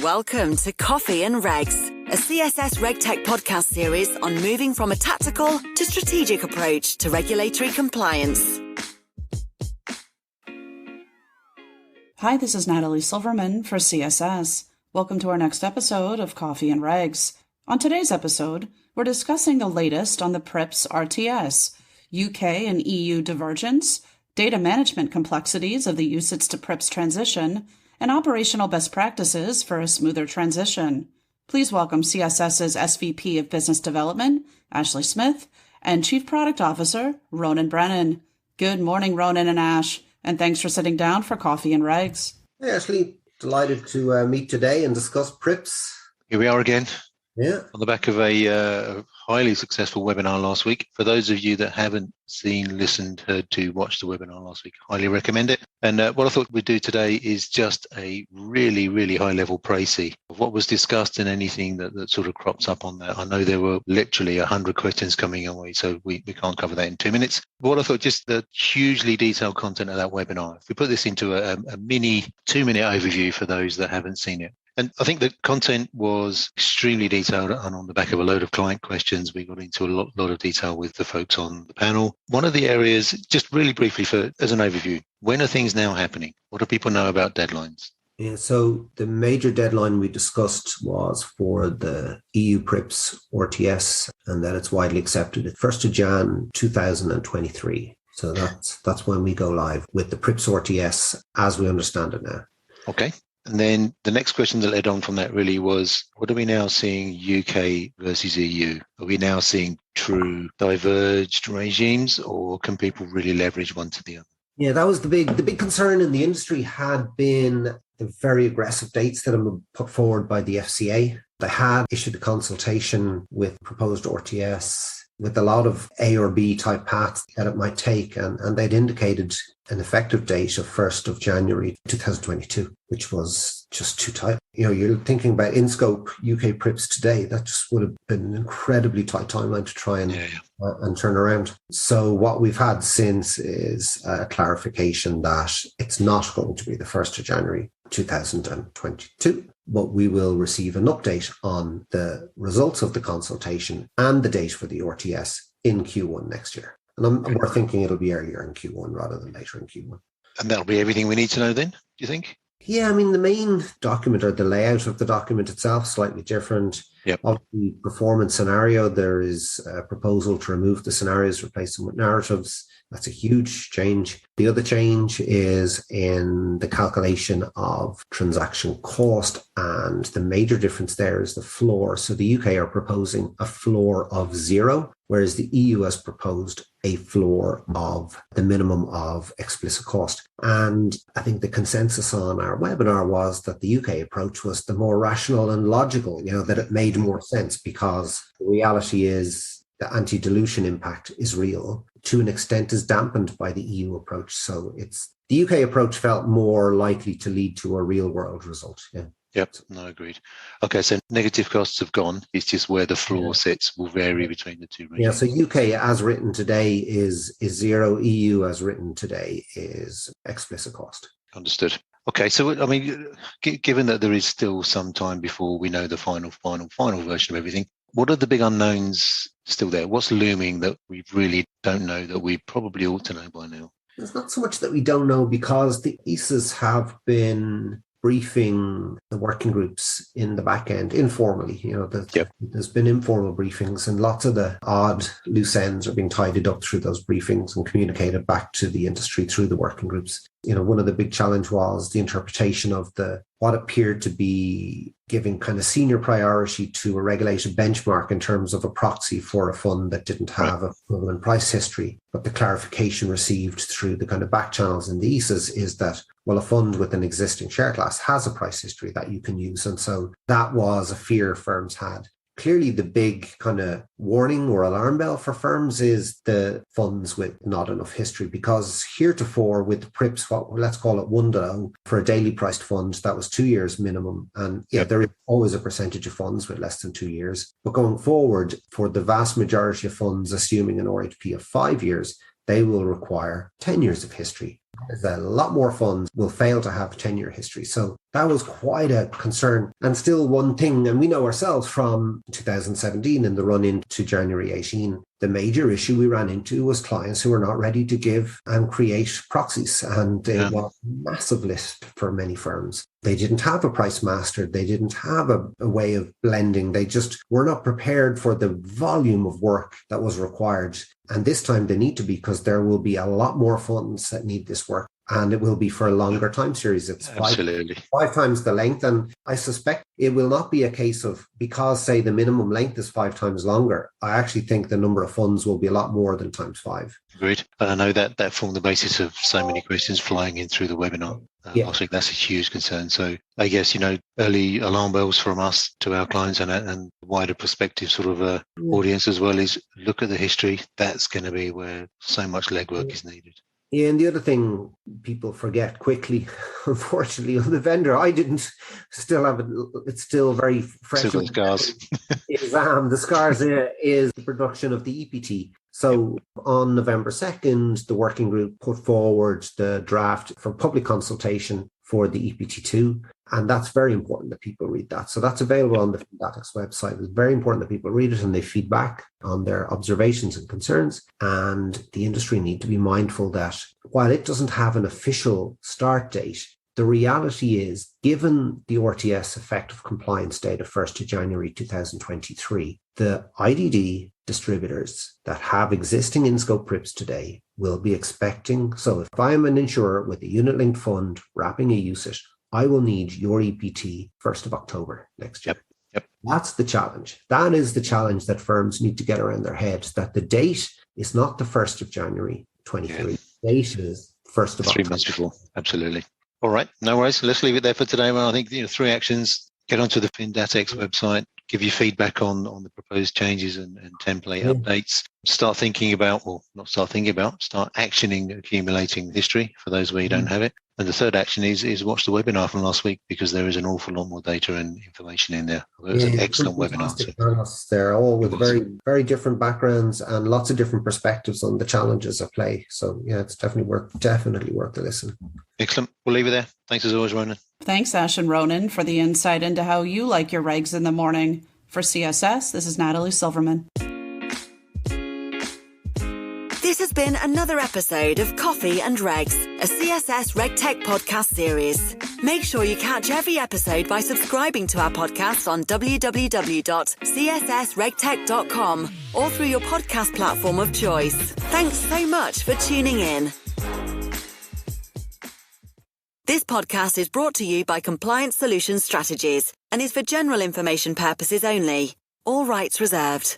Welcome to Coffee and Regs, a CSS RegTech podcast series on moving from a tactical to strategic approach to regulatory compliance. Hi, this is Natalie Silverman for CSS. Welcome to our next episode of Coffee and Regs. On today's episode, we're discussing the latest on the PRIIPs RTS, UK and EU divergence, data management complexities of the UCITS to PRIIPs transition, and operational best practices for a smoother transition. Please welcome CSS's SVP of Business Development, Ashley Smith, and Chief Product Officer, Ronan Brennan. Good morning, Ronan and Ash, and thanks for sitting down for Coffee and Regs. Hey, Ashley. Delighted to meet today and discuss PRIIPs. Here we are again. Yeah. On the back of a highly successful webinar last week. For those of you that haven't seen, listened, heard to, watched the webinar last week, highly recommend it. And what I thought we'd do today is just a really, really high-level précis of what was discussed and anything that sort of crops up on that. I know there were literally 100 questions coming our way, so we can't cover that in 2 minutes. But what I thought, just the hugely detailed content of that webinar, if we put this into a mini 2-minute overview for those that haven't seen it. And I think the content was extremely detailed, and on the back of a load of client questions, we got into a lot of detail with the folks on the panel. One of the areas, just really briefly as an overview, when are things now happening? What do people know about deadlines? Yeah, so the major deadline we discussed was for the EU PRIIPs RTS, and that it's widely accepted at 1st of Jan 2023. So that's when we go live with the PRIIPs RTS as we understand it now. Okay. And then the next question that led on from that really was, what are we now seeing UK versus EU? Are we now seeing true diverged regimes, or can people really leverage one to the other? Yeah, that was the big concern in the industry had been the very aggressive dates that have been put forward by the FCA. They had issued a consultation with proposed RTS with a lot of A or B type paths that it might take. And they'd indicated an effective date of 1st of January 2022, which was just too tight. You know, you're thinking about in-scope UK PRIIPs today, that just would have been an incredibly tight timeline to try and turn around. So what we've had since is a clarification that it's not going to be the 1st of January 2022. But we will receive an update on the results of the consultation and the date for the RTS in Q1 next year. And we're thinking it'll be earlier in Q1 rather than later in Q1. And that'll be everything we need to know then, do you think? Yeah, I mean, the main document or the layout of the document itself slightly different. Yep. Of the performance scenario, there is a proposal to remove the scenarios, replace them with narratives. That's a huge change. The other change is in the calculation of transaction cost, and the major difference there is the floor. So the UK are proposing a floor of 0, whereas the EU has proposed a floor of the minimum of explicit cost. And I think the consensus on our webinar was that the UK approach was the more rational and logical, that it made more sense, because the reality is the anti-dilution impact is real. To an extent is dampened by the EU approach. So the UK approach felt more likely to lead to a real world result. Yeah. Yep, no, agreed. Okay, so negative costs have gone. It's just where the floor sits will vary between the two regions. Yeah, so UK as written today is 0. EU as written today is explicit cost. Understood. Okay, so I mean, given that there is still some time before we know the final version of everything, what are the big unknowns still there? What's looming that we really don't know that we probably ought to know by now? There's not so much that we don't know, because the ESAs have been briefing the working groups in the back end informally. There's been informal briefings, and lots of the odd loose ends are being tidied up through those briefings and communicated back to the industry through the working groups. One of the big challenge was the interpretation of what appeared to be giving kind of senior priority to a regulated benchmark in terms of a proxy for a fund that didn't have a equivalent price history. But the clarification received through the kind of back channels in the ESAs is that, well, a fund with an existing share class has a price history that you can use. And so that was a fear firms had. Clearly, the big kind of warning or alarm bell for firms is the funds with not enough history, because heretofore with the PRIIPs, let's call it 1.0, for a daily priced fund, that was 2 years minimum. And there is always a percentage of funds with less than 2 years. But going forward, for the vast majority of funds, assuming an RHP of 5 years, they will require 10 years of history. A lot more funds will fail to have 10-year history. So that was quite a concern, and still one thing, and we know ourselves from 2017 in the run into January 18, the major issue we ran into was clients who were not ready to give and create proxies, and it was a massive list for many firms. They didn't have a price master. They didn't have a way of blending. They just were not prepared for the volume of work that was required. And this time they need to be, because there will be a lot more funds that need this work. And it will be for a longer time series. It's five times the length. And I suspect it will not be a case of, because, say, the minimum length is 5 times longer, I actually think the number of funds will be a lot more than times 5. Agreed. I know that formed the basis of so many questions flying in through the webinar. I think that's a huge concern. So I guess, early alarm bells from us to our clients and wider prospective sort of audience as well is look at the history. That's going to be where so much legwork is needed. Yeah, and the other thing people forget quickly, unfortunately, on the vendor, I didn't still have it. It's still very fresh. Still got scars. Exam. The scars is the production of the EPT. So on November 2nd, the working group put forward the draft for public consultation for the EPT2. And that's very important that people read that. So that's available on the Findatex website. It's very important that people read it and they feedback on their observations and concerns. And the industry need to be mindful that while it doesn't have an official start date, the reality is, given the RTS effective compliance date of 1st of January 2023, the IDD distributors that have existing in-scope PRIIPs today will be expecting. So if I am an insurer with a unit-linked fund wrapping a UCIT, I will need your EPT 1st of October next year. Yep. That's the challenge. That is the challenge that firms need to get around their heads, that the date is not the 1st of January 23. The date is 1st of October. 3 months before. Absolutely. All right. No worries. Let's leave it there for today. Well, I think 3 actions. Get onto the Findatex website, give you feedback on the proposed changes and template updates. Start actioning, accumulating history for those where you don't have it. And the third action is watch the webinar from last week, because there is an awful lot more data and information in there. It was an excellent webinar. They're all with very, very different backgrounds and lots of different perspectives on the challenges at play. So yeah, it's definitely worth the listen. Excellent. We'll leave it there. Thanks as always, Ronan. Thanks, Ash and Ronan, for the insight into how you like your regs in the morning. For CSS, this is Natalie Silverman. This has been another episode of Coffee and Regs, a CSS RegTech podcast series. Make sure you catch every episode by subscribing to our podcast on www.cssregtech.com or through your podcast platform of choice. Thanks so much for tuning in. This podcast is brought to you by Compliance Solutions Strategies and is for general information purposes only. All rights reserved.